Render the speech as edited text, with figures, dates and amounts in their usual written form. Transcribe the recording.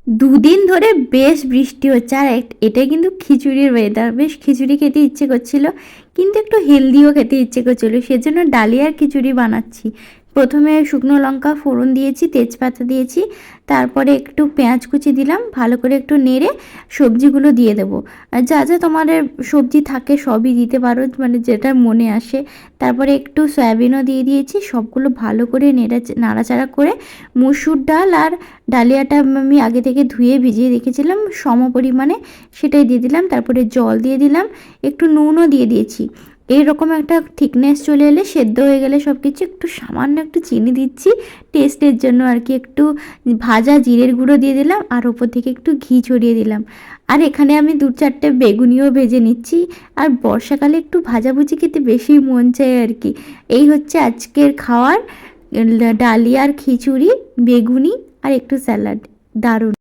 দুদিন ধরে বেশ বৃষ্টি হচ্ছে, আর এটাই কিন্তু খিচুড়ির ওয়েদার। বেশ খিচুড়ি খেতে ইচ্ছে করছিল, কিন্তু একটু হেলদিও খেতে ইচ্ছে করছিল, সেজন্য ডালিয়ার খিচুড়ি বানাচ্ছি। প্রথমে শুকনো লঙ্কা ফোড়ন দিয়েছি, তেজপাতা দিয়েছি, তারপরে একটু পেঁয়াজ কুচি দিলাম, ভালো করে একটু নেড়ে সবজিগুলো দিয়ে দেবো। আর যা যা তোমাদের সবজি থাকে সবই দিতে পারো, মানে যেটা মনে আসে। তারপরে একটু সয়াবিনও দিয়ে দিয়েছি, সবগুলো ভালো করে নাড়াচাড়া করে মসুর ডাল আর ডালিয়াটা আমি আগে থেকে ধুয়ে ভিজিয়ে রেখেছিলাম সম পরিমাণে, সেটাই দিয়ে দিলাম। তারপরে জল দিয়ে দিলাম, একটু নুনও দিয়ে দিয়েছি। এইরকম একটা থিকনেস চলে এলে, সেদ্ধ হয়ে গেলে সব কিছু, একটু সামান্য একটু চিনি দিচ্ছি টেস্টের জন্য আর কি, একটু ভাজা জিরের গুঁড়ো দিয়ে দিলাম, আর ওপর থেকে একটু ঘি ছড়িয়ে দিলাম। আর এখানে আমি 2-4টে বেগুনিও ভেজে নিচ্ছি। আর বর্ষাকালে একটু ভাজাভুজি খেতে বেশি মন চায় আর কি। এই হচ্ছে আজকের খাওয়ার, ডালিয়ার খিচুড়ি, বেগুনি আর একটু স্যালাড। দারুণ।